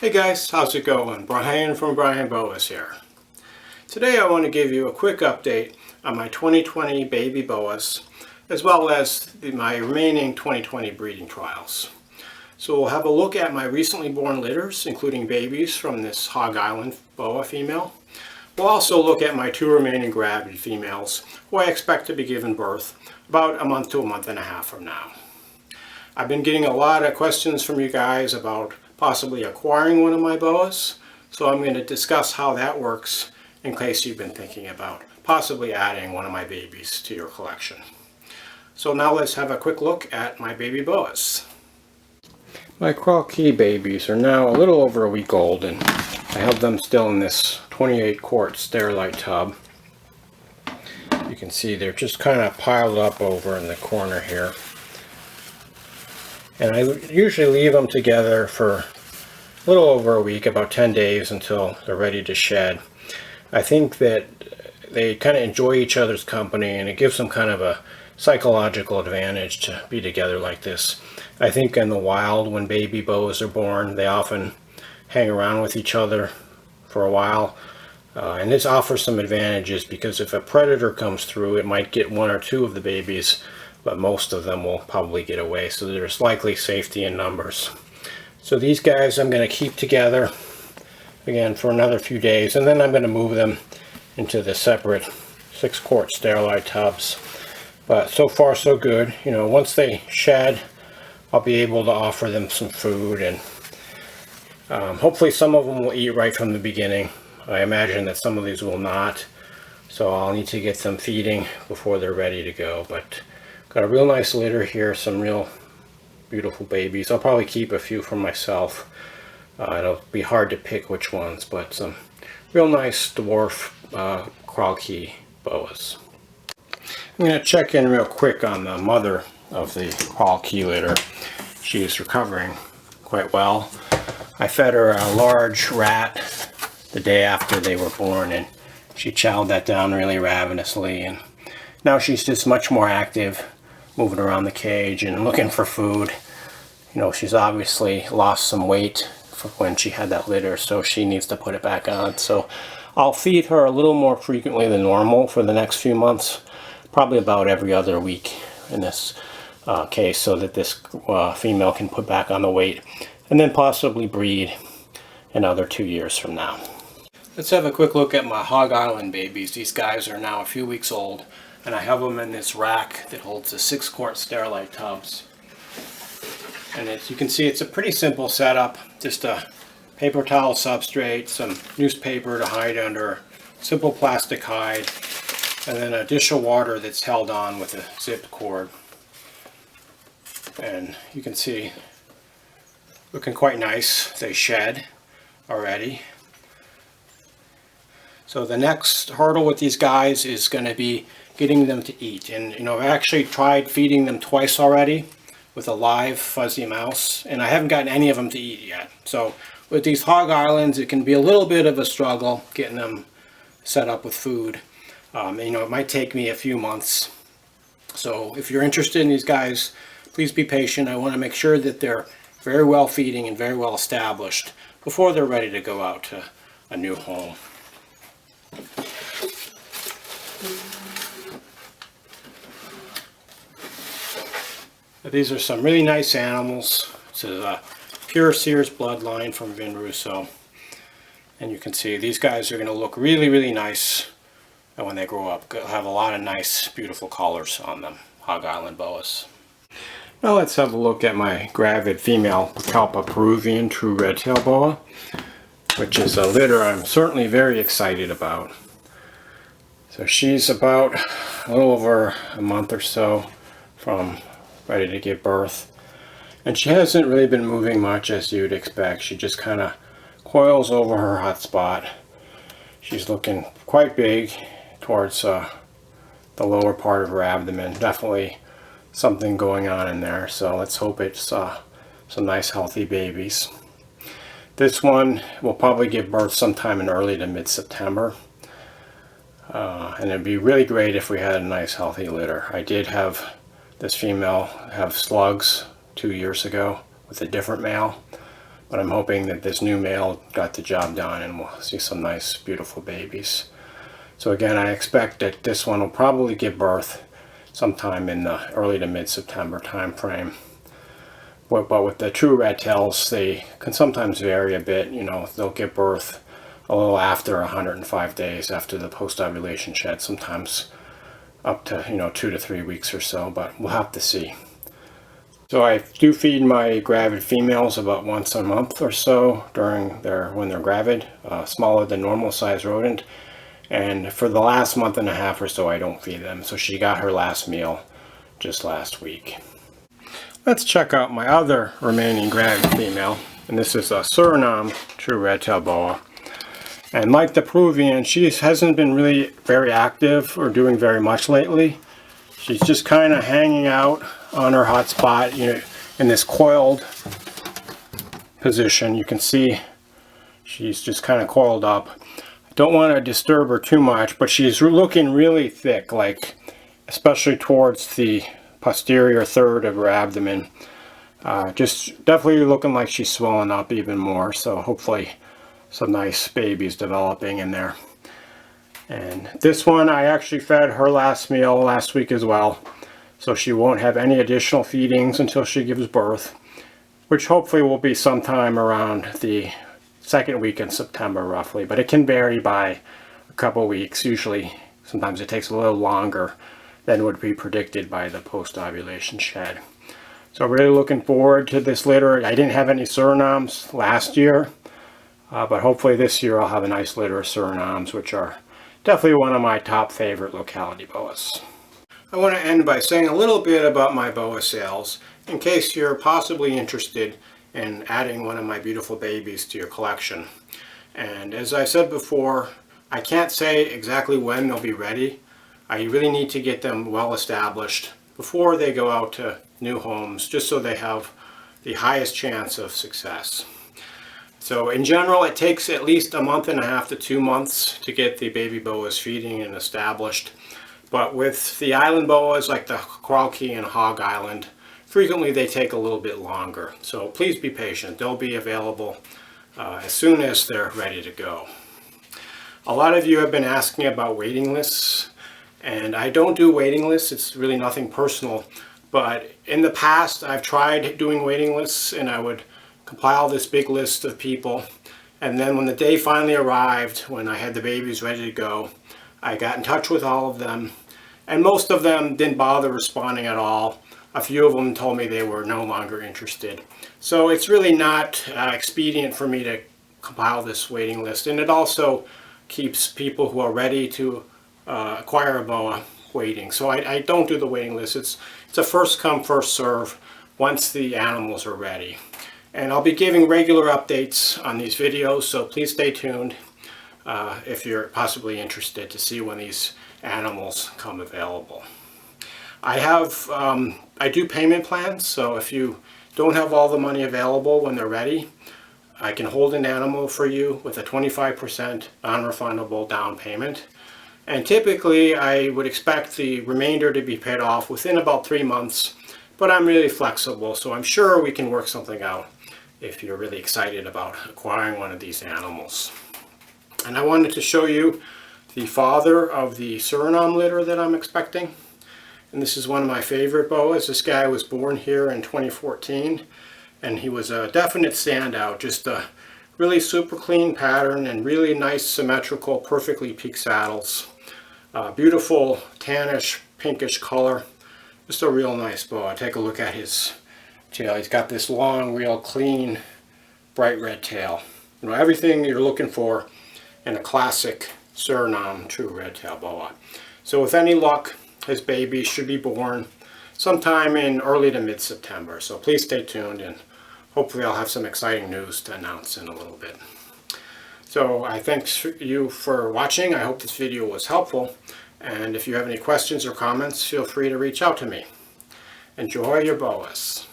Hey guys, how's it going? Brian from Brian Boas here. Today I want to give you a quick update on my 2020 baby boas, as well as my remaining 2020 breeding trials. So we'll have a look at my recently born litters, including babies from this Hog Island boa female. We'll also look at my 2 remaining Gravid females, who I expect to be giving birth about a month to a month and a half from now. I've been getting a lot of questions from you guys about possibly acquiring one of my boas, so I'm going to discuss how that works in case you've been thinking about possibly adding one of my babies to your collection. So now let's have a quick look at my baby boas. My Crawlkey babies are now a little over a week old, and I have them still in this 28 quart Sterilite tub. You can see they're just kind of piled up over in the corner here. And I usually leave them together for a little over a week, about 10 days, until they're ready to shed. I think that they kind of enjoy each other's company, and it gives them kind of a psychological advantage to be together like this. I think in the wild, when baby boas are born, they often hang around with each other for a while. And this offers some advantages, because if a predator comes through, it might get 1 or 2 of the babies, but most of them will probably get away, so there's likely safety in numbers. So these guys I'm going to keep together again for another few days, and then I'm going to move them into the separate 6 quart Sterilite tubs. But so far so good. You know, once they shed, I'll be able to offer them some food, and hopefully some of them will eat right from the beginning. I imagine that some of these will not, so I'll need to get them feeding before they're ready to go. But got a real nice litter here, some real beautiful babies. I'll probably keep a few for myself. It'll be hard to pick which ones, but some real nice dwarf Crawlkey boas. I'm going to check in real quick on the mother of the Crawlkey litter. She's recovering quite well. I fed her a large rat the day after they were born, and she chowed that down really ravenously, and now she's just much more active, moving around the cage and looking for food. You know, she's obviously lost some weight from when she had that litter, so she needs to put it back on. So I'll feed her a little more frequently than normal for the next few months, probably about every other week in this case, so that this female can put back on the weight and then possibly breed another 2 years from now. Let's have a quick look at my Hog Island babies. These guys are now a few weeks old, and I have them in this rack that holds the 6 quart Sterilite tubs. And as you can see, it's a pretty simple setup. Just a paper towel substrate, some newspaper to hide under, simple plastic hide, and then a dish of water that's held on with a zipped cord. And you can see, looking quite nice. They shed already. So the next hurdle with these guys is going to be getting them to eat. And you know, I've actually tried feeding them twice already with a live fuzzy mouse, and I haven't gotten any of them to eat yet. So with these Hog Islands, it can be a little bit of a struggle getting them set up with food. You know, it might take me a few months. So if you're interested in these guys, please be patient. I want to make sure that they're very well feeding and very well established before they're ready to go out to a new home. These are some really nice animals. This is a pure Sears bloodline from Vin Russo. And you can see these guys are going to look really, really nice when they grow up. They'll have a lot of nice, beautiful colors on them. Hog Island boas. Now let's have a look at my Gravid female Calpa Peruvian true red-tail boa, which is a litter I'm certainly very excited about. So she's about a little over a month or so from ready to give birth, and she hasn't really been moving much, as you'd expect. She just kind of coils over her hot spot. She's looking quite big towards the lower part of her abdomen. Definitely something going on in there, so let's hope it's some nice healthy babies. This one will probably give birth sometime in early to mid-September. And it'd be really great if we had a nice healthy litter. I did have this female have slugs 2 years ago with a different male, But I'm hoping that this new male got the job done and we'll see some nice, beautiful babies. So again, I expect that this one will probably give birth sometime in the early to mid-September time frame. But with the true red tails, they can sometimes vary a bit. You know, they'll give birth a little after 105 days after the post-ovulation shed, sometimes up to, you know, 2 to 3 weeks or so, but we'll have to see. So I do feed my gravid females about once a month or so when they're gravid, smaller than normal size rodent. And for the last month and a half or so, I don't feed them. So she got her last meal just last week. Let's check out my other remaining gravid female. And this is a Suriname true red-tailed boa. And like the Peruvian, she hasn't been really very active or doing very much lately. She's just kind of hanging out on her hot spot, you know, in this coiled position. You can see she's just kind of coiled up. I don't want to disturb her too much, but she's looking really thick, like especially towards the posterior third of her abdomen. Just definitely looking like she's swelling up even more, so hopefully some nice babies developing in there. And this one, I actually fed her last meal last week as well, so she won't have any additional feedings until she gives birth, which hopefully will be sometime around the second week in September roughly, but it can vary by a couple weeks. Usually, sometimes it takes a little longer than would be predicted by the post-ovulation shed. So really looking forward to this litter. I didn't have any Surinames last year, but hopefully this year I'll have a nice litter of Surinames, which are definitely one of my top favorite locality boas. I want to end by saying a little bit about my boa sales, in case you're possibly interested in adding one of my beautiful babies to your collection. And as I said before, I can't say exactly when they'll be ready. I really need to get them well established before they go out to new homes, just so they have the highest chance of success. So in general, it takes at least a month and a half to 2 months to get the baby boas feeding and established. But with the island boas like the Crawlkey and Hog Island, frequently they take a little bit longer. So please be patient. They'll be available as soon as they're ready to go. A lot of you have been asking about waiting lists, and I don't do waiting lists. It's really nothing personal. But in the past, I've tried doing waiting lists, and I would compile this big list of people, and then when the day finally arrived, when I had the babies ready to go, I got in touch with all of them, and most of them didn't bother responding at all. A few of them told me they were no longer interested. So it's really not expedient for me to compile this waiting list, and it also keeps people who are ready to acquire a boa waiting. So I don't do the waiting list. It's a first come, first serve once the animals are ready. And I'll be giving regular updates on these videos, so please stay tuned if you're possibly interested to see when these animals come available. I do payment plans, so if you don't have all the money available when they're ready, I can hold an animal for you with a 25% non-refundable down payment. And typically I would expect the remainder to be paid off within about 3 months, but I'm really flexible, so I'm sure we can work something out if you're really excited about acquiring one of these animals. And I wanted to show you the father of the Suriname litter that I'm expecting. And this is one of my favorite boas. This guy was born here in 2014, and he was a definite standout. Just a really super clean pattern and really nice symmetrical, perfectly peaked saddles. Beautiful tannish, pinkish color. Just a real nice boa. Take a look at his tail. He's got this long, real clean, bright red tail. You know, everything you're looking for in a classic Suriname true red-tailed boa. So with any luck, his baby should be born sometime in early to mid-September. So please stay tuned, and hopefully I'll have some exciting news to announce in a little bit. So I thank you for watching. I hope this video was helpful. And if you have any questions or comments, feel free to reach out to me. Enjoy your boas.